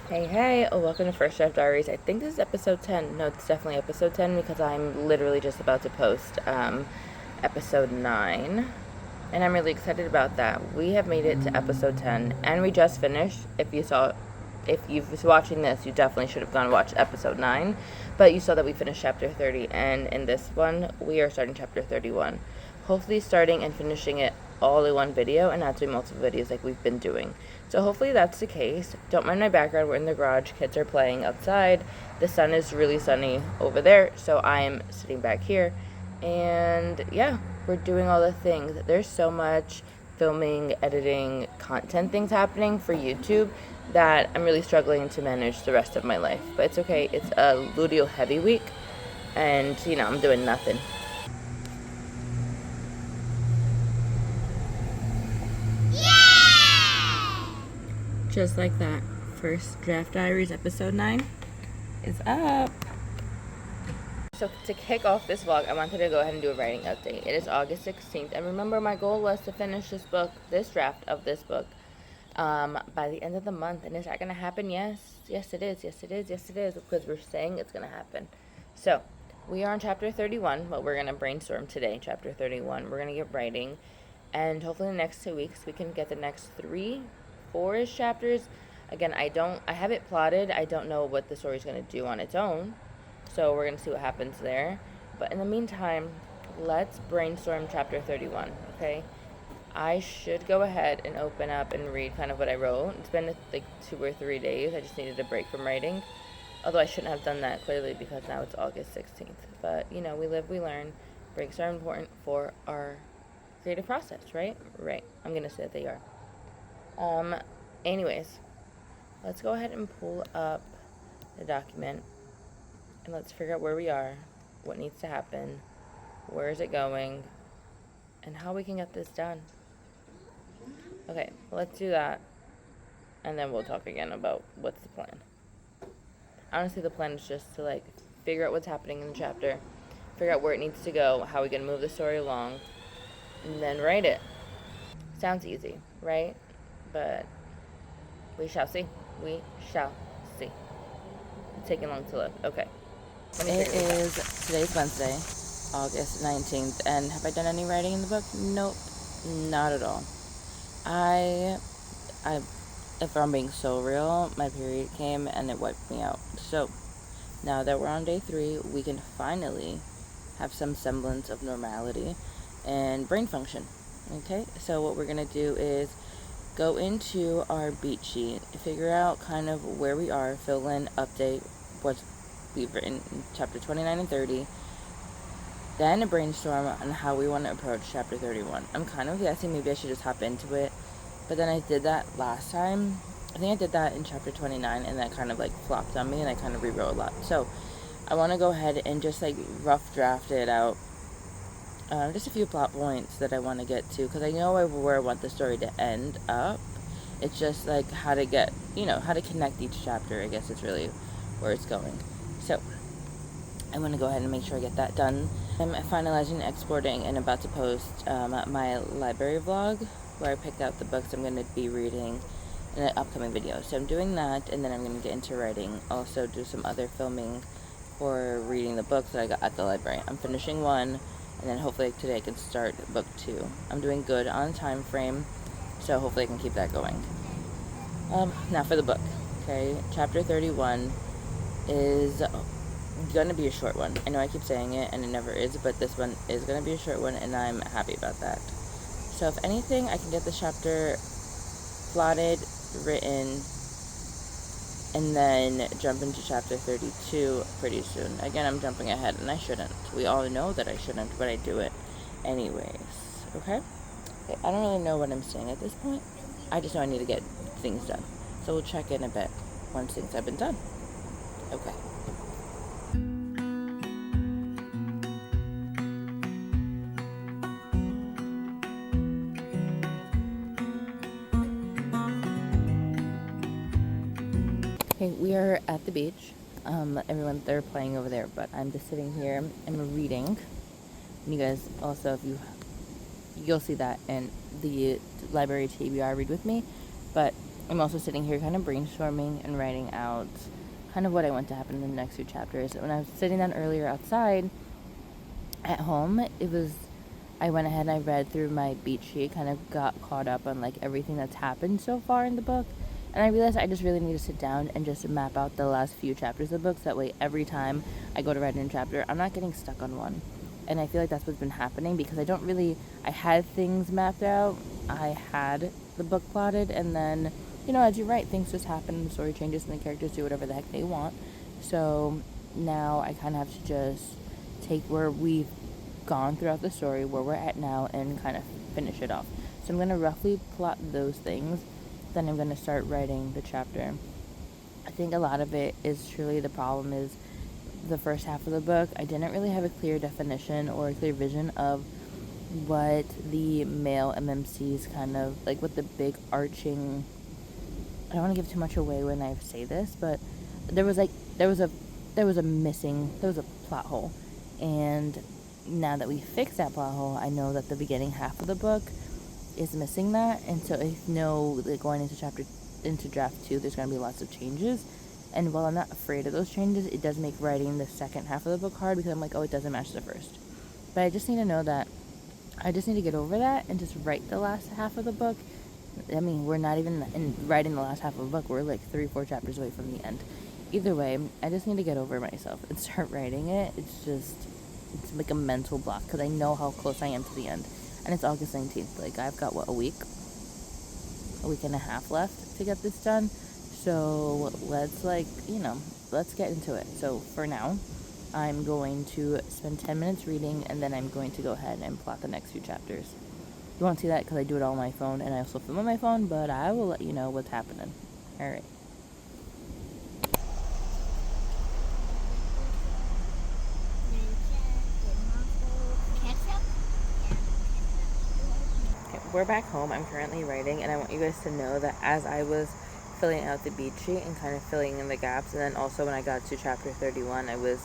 Hey, welcome to First Draft Diaries. I think this is episode 10. No, it's definitely episode 10 because I'm literally just about to post episode 9. And I'm really excited about that. We have made it to episode 10 and we just finished. If you was watching this, you definitely should have gone and watched episode 9. But you saw that we finished chapter 30, and in this one, we are starting chapter 31. Hopefully starting and finishing it all in one video and not doing multiple videos like we've been doing. So hopefully that's the case. Don't mind my background. We're in the garage. Kids are playing outside. The sun is really sunny over there, so I am sitting back here. And yeah, we're doing all the things. There's so much filming, editing, content things happening for YouTube that I'm really struggling to manage the rest of my life. But it's okay. It's a luteal heavy week, and I'm doing nothing. Just like that, First Draft Diaries episode 9 is up. So to kick off this vlog, I wanted to go ahead and do a writing update. It is August 16th, and remember my goal was to finish this draft of this book, by the end of the month. And is that going to happen? Yes it is, because we're saying it's going to happen. So we are on chapter 31, but we're going to brainstorm today, chapter 31. We're going to get writing, and hopefully in the next 2 weeks we can get the next 4-ish chapters. Again, I have it plotted. I don't know what the story's going to do on its own, so we're going to see what happens there. But in the meantime, let's brainstorm chapter 31, okay? I should go ahead and open up and read kind of what I wrote. It's been like 2 or 3 days. I just needed a break from writing. Although I shouldn't have done that, clearly, because now it's August 16th. But, we live, we learn. Breaks are important for our creative process, right? Right. I'm going to say that they are. Anyways, let's go ahead and pull up the document and let's figure out where we are, what needs to happen, where is it going, and how we can get this done. Okay, let's do that, and then we'll talk again about what's the plan. Honestly, the plan is just to figure out what's happening in the chapter, figure out where it needs to go, how we can move the story along, and then write it. Sounds easy, right? But we shall see. We shall see. It's taking long to look. Okay. Today's Wednesday, August 19th, and have I done any writing in the book? Nope, not at all. If I'm being so real, my period came and it wiped me out. So now that we're on day 3, we can finally have some semblance of normality and brain function. Okay, so what we're gonna do is go into our beat sheet, figure out kind of where we are, fill in, update what we've written in chapter 29 and 30, then a brainstorm on how we want to approach chapter 31. I'm kind of guessing maybe I should just hop into it, but then I did that last time. I think I did that in chapter 29, and that kind of flopped on me, and I kind of rewrote a lot. So I want to go ahead and just rough draft it out. Just a few plot points that I want to get to, because I know where I want the story to end up. It's just how to get, how to connect each chapter, I guess is really where it's going. So I want to go ahead and make sure I get that done. I'm finalizing and exporting and about to post my library vlog, where I picked out the books I'm going to be reading in an upcoming video. So I'm doing that, and then I'm going to get into writing. Also do some other filming for reading the books that I got at the library. I'm finishing one, and then hopefully today I can start book 2. I'm doing good on time frame, so hopefully I can keep that going. Now for the book. Okay, chapter 31 is gonna be a short one. I know I keep saying it, and it never is, but this one is gonna be a short one, and I'm happy about that. So if anything, I can get this chapter plotted, written, and then jump into chapter 32 pretty soon. Again, I'm jumping ahead, and I shouldn't. We all know that I shouldn't, but I do it anyways. Okay, I don't really know what I'm saying at this point. I just know I need to get things done. So we'll check in a bit once things have been done. Okay. Okay, we we are at the beach. Everyone, they're playing over there, but I'm just sitting here. I'm reading. And you guys also, if you'll see that in the library TBR read with me. But I'm also sitting here kind of brainstorming and writing out kind of what I want to happen in the next few chapters. When I was sitting down earlier outside at home, I went ahead and I read through my beat sheet, kind of got caught up on like everything that's happened so far in the book. And I realized I just really need to sit down and just map out the last few chapters of the books. That way, every time I go to write a new chapter, I'm not getting stuck on one. And I feel like that's what's been happening because I had things mapped out. I had the book plotted, and then, as you write, things just happen, the story changes, and the characters do whatever the heck they want. So now I kind of have to just take where we've gone throughout the story, where we're at now, and kind of finish it off. So I'm going to roughly plot those things. Then I'm going to start writing the chapter. I think a lot of it is truly the problem is the first half of the book. I didn't really have a clear definition or a clear vision of what the male MMCs kind of, like what the big arching, I don't want to give too much away when I say this, but there was a plot hole. And now that we fixed that plot hole, I know that the beginning half of the book is missing that, and so I know that going into draft 2, there's going to be lots of changes. And while I'm not afraid of those changes, it does make writing the second half of the book hard because I'm like, oh, it doesn't match the first. But I just need to know that I just need to get over that and just write the last half of the book. I mean, we're not even in writing the last half of the book. We're like 3-4 chapters away from the end. Either way, I just need to get over myself and start writing it. It's like a mental block because I know how close I am to the end. And it's August 19th. Like, I've got, a week and a half left to get this done. So let's get into it. So for now, I'm going to spend 10 minutes reading, and then I'm going to go ahead and plot the next few chapters. You won't see that because I do it all on my phone, and I also film on my phone, but I will let you know what's happening. All right. We're back home. I'm currently writing, and I want you guys to know that as I was filling out the beat sheet and kind of filling in the gaps, and then also when I got to chapter 31, I was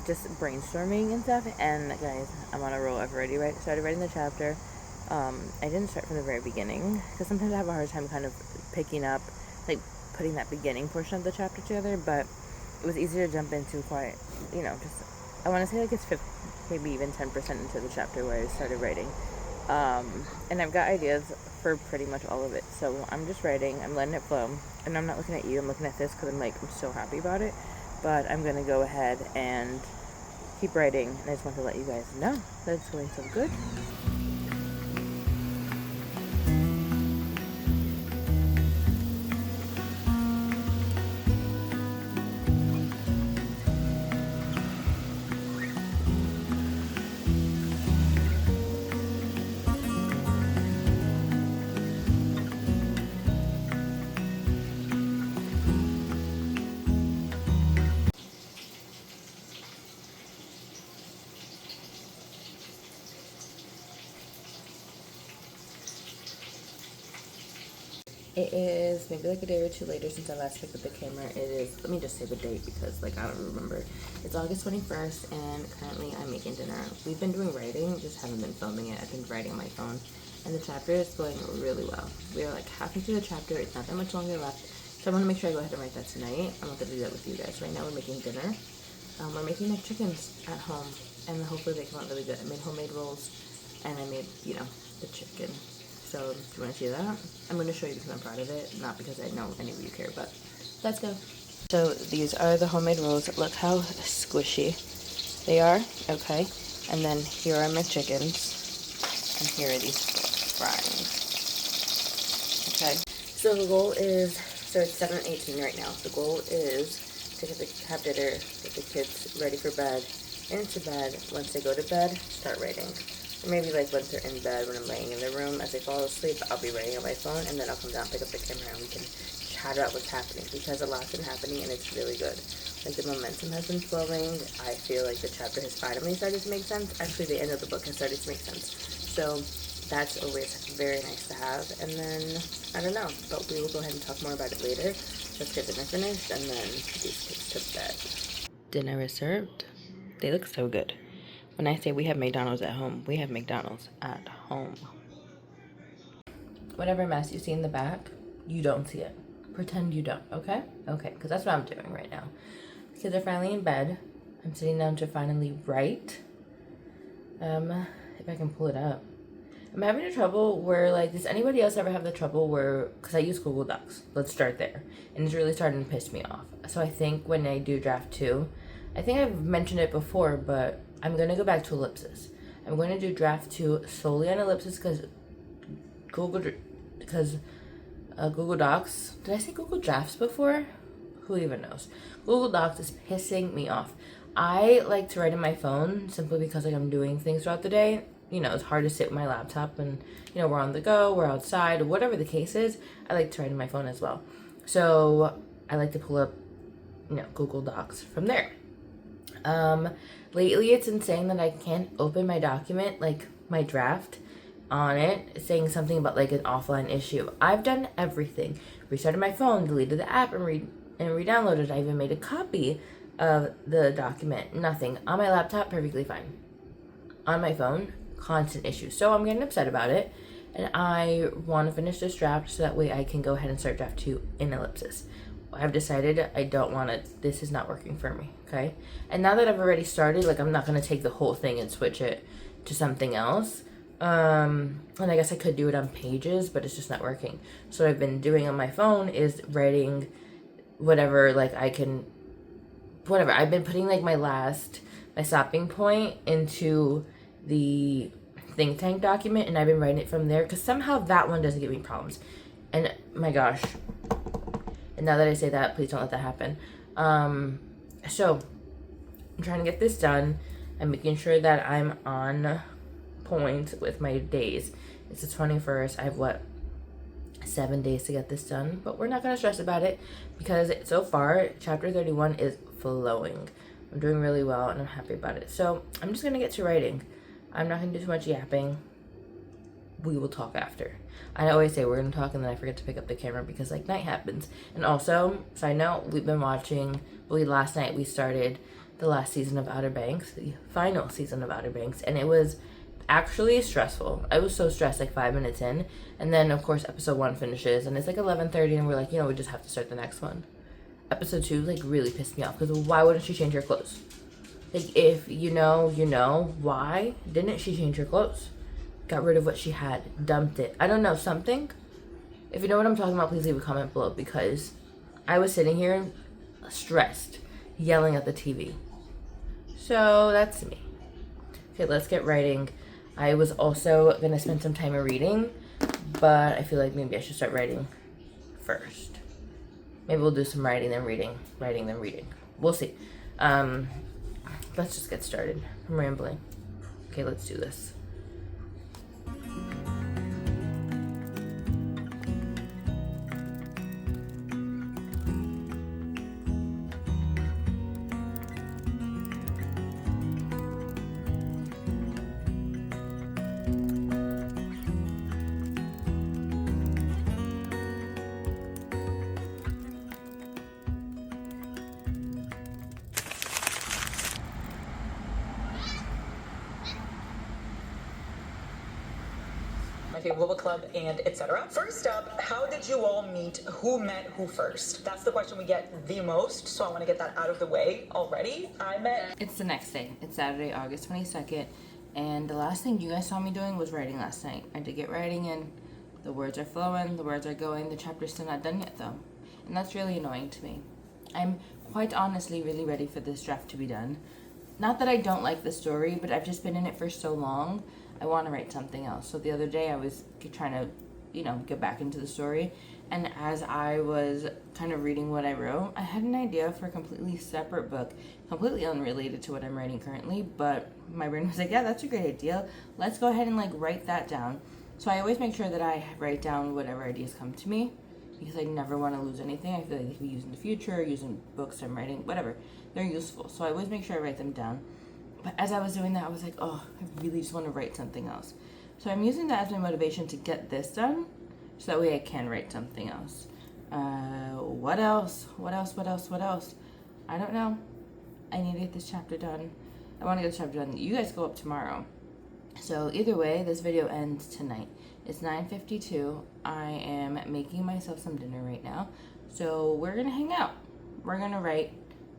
just brainstorming and stuff. And guys, I'm on a roll. I've already started writing the chapter. I didn't start from the very beginning because sometimes I have a hard time kind of picking up, like putting that beginning portion of the chapter together. But it was easier to jump into quite, I want to say like it's maybe even 10% into the chapter where I started writing. And I've got ideas for pretty much all of it. So I'm just writing, I'm letting it flow. And I'm not looking at you, I'm looking at this because I'm so happy about it. But I'm going to go ahead and keep writing. And I just want to let you guys know that it's going so good. It is maybe like a day or two later since I last picked up the camera. It is, let me just say the date because I don't remember. It's August 21st and currently I'm making dinner. We've been doing writing, just haven't been filming it. I've been writing on my phone and the chapter is going really well. We are like halfway through the chapter. It's not that much longer left. So I want to make sure I go ahead and write that tonight. I'm not going to do that with you guys. Right now we're making dinner. We're making like chickens at home and hopefully they come out really good. I made homemade rolls and I made, the chicken. So, do you want to see that? I'm going to show you because I'm proud of it, not because I know any of you care, but let's go. So, these are the homemade rolls. Look how squishy they are. Okay. And then here are my chickens. And here are these fries. Okay. So, the goal is, it's 7:18 right now. The goal is to have dinner, get the kids ready for bed, and into bed. Once they go to bed, start writing. Or maybe like once they're in bed, when I'm laying in the room, as they fall asleep, I'll be writing on my phone, and then I'll come down, pick up the camera, and we can chat about what's happening, because a lot's been happening, and it's really good. Like, the momentum has been flowing. I feel like the chapter has finally started to make sense. Actually, the end of the book has started to make sense. So, that's always very nice to have. And then, I don't know, but we will go ahead and talk more about it later. Let's get dinner finished and then put these kids to bed. Dinner is served. They look so good. When I say we have McDonald's at home, we have McDonald's at home. Whatever mess you see in the back, you don't see it. Pretend you don't, okay? Okay, because that's what I'm doing right now. The kids are finally in bed. I'm sitting down to finally write. If I can pull it up. I'm having a trouble where, like, does anybody else ever have the trouble where, because I use Google Docs. Let's start there. And it's really starting to piss me off. So I think when I do draft 2, I think I've mentioned it before, but I'm going to go back to ellipsis. I'm going to do draft 2 solely on ellipsis because Google Docs, did I say Google Drafts before? Who even knows? Google Docs is pissing me off. I like to write on my phone simply because, like, I'm doing things throughout the day. You know, it's hard to sit with my laptop and, you know, we're on the go, we're outside, whatever the case is, I like to write on my phone as well. So I like to pull up, you know, Google Docs from there. Lately it's insane that I can't open my document, like my draft on it, saying something about like an offline issue. I've done everything. Restarted my phone, deleted the app and re-downloaded. I even made a copy of the document. Nothing. On my laptop, perfectly fine. On my phone, constant issues. So I'm getting upset about it, and I want to finish this draft so that way I can go ahead and start draft 2 in ellipsis. I've decided I don't want to, this is not working for me, okay? And now that I've already started, like, I'm not going to take the whole thing and switch it to something else. And I guess I could do it on Pages, but it's just not working. So what I've been doing on my phone is writing whatever, like, I can, whatever. I've been putting, like, my stopping point into the think tank document, and I've been writing it from there because somehow that one doesn't give me problems. And my gosh, and now that I say that, please don't let that happen. So I'm trying to get this done. I'm making sure that I'm on point with my days. It's the 21st. I have 7 days to get this done, but we're not going to stress about it because so far chapter 31 is flowing. I'm doing really well and I'm happy about it. So I'm just going to get to writing. I'm not going to do too much yapping. We will talk after. I always say we're going to talk and then I forget to pick up the camera because, like, night happens. And also, side note, we've been watching, last night we started the last season of Outer Banks, the final season of Outer Banks, and it was actually stressful. I was so stressed like 5 minutes in, and then of course episode 1 finishes and it's like 11:30 and we're like, we just have to start the next one. Episode 2 like really pissed me off because why wouldn't she change her clothes? Like, if you know, why didn't she change her clothes? Got rid of what she had, dumped it. I don't know, something. If you know what I'm talking about, please leave a comment below because I was sitting here stressed, yelling at the TV. So that's me. Okay, let's get writing. I was also gonna spend some time reading, but I feel like maybe I should start writing first. Maybe we'll do some writing, then reading, then reading. We'll see. Let's just get started. I'm rambling. Okay, let's do this. My favorite book club, and etc. First up, how did you all meet? Who met who first? That's the question we get the most, so I want to get that out of the way already. It's the next day. It's Saturday, August 22nd, and the last thing you guys saw me doing was writing last night. I did get writing in. The words are flowing, the words are going. The chapter's still not done yet, though, and that's really annoying to me. I'm quite honestly really ready for this draft to be done. Not that I don't like the story, but I've just been in it for so long. I want to write something else. So the other day I was trying to, get back into the story. And as I was kind of reading what I wrote, I had an idea for a completely separate book, completely unrelated to what I'm writing currently. But my brain was like, yeah, that's a great idea. Let's go ahead and write that down. So I always make sure that I write down whatever ideas come to me because I never want to lose anything. I feel like they can be used in the future, using books I'm writing, whatever. They're useful. So I always make sure I write them down. But as I was doing that, I was like, oh, I really just want to write something else. So I'm using that as my motivation to get this done, so that way I can write something else. What else? What else? I don't know. I need to get this chapter done. I want to get the chapter done. You guys go up tomorrow. So either way, this video ends tonight. It's 9:52. I am making myself some dinner right now. So we're going to hang out. We're going to write.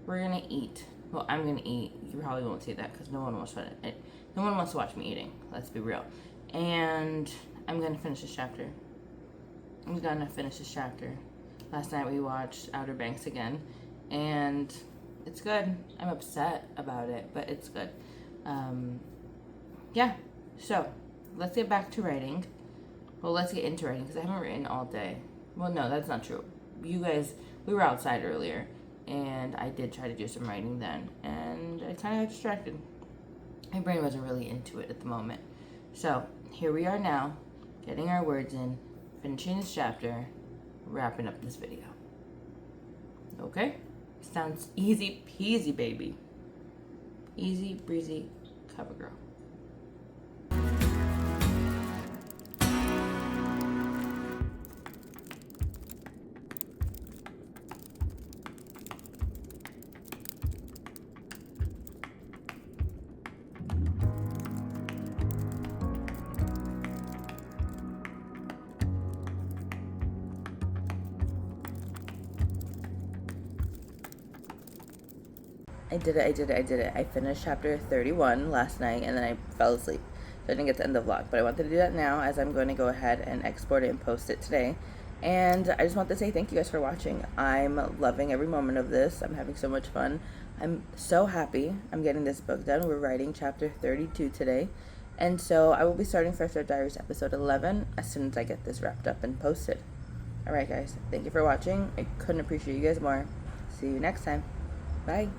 We're going to eat. Well, I'm going to eat. You probably won't see that because no one wants to watch me eating. Let's be real. And I'm going to finish this chapter. Last night we watched Outer Banks again. And it's good. I'm upset about it, but it's good. Yeah. So, let's get back to writing. Well, let's get into writing because I haven't written all day. Well, no, that's not true. You guys, we were outside earlier, and I did try to do some writing then, and I kind of got distracted. My brain wasn't really into it at the moment. So, here we are now, getting our words in, finishing this chapter, wrapping up this video. Okay? Sounds easy peasy, baby. Easy breezy cover girl. I did it. I finished chapter 31 last night and then I fell asleep. So I didn't get to end the vlog. But I wanted to do that now as I'm going to go ahead and export it and post it today. And I just want to say thank you guys for watching. I'm loving every moment of this. I'm having so much fun. I'm so happy I'm getting this book done. We're writing chapter 32 today. And so I will be starting Draft Diaries episode 11 as soon as I get this wrapped up and posted. Alright guys, thank you for watching. I couldn't appreciate you guys more. See you next time. Bye.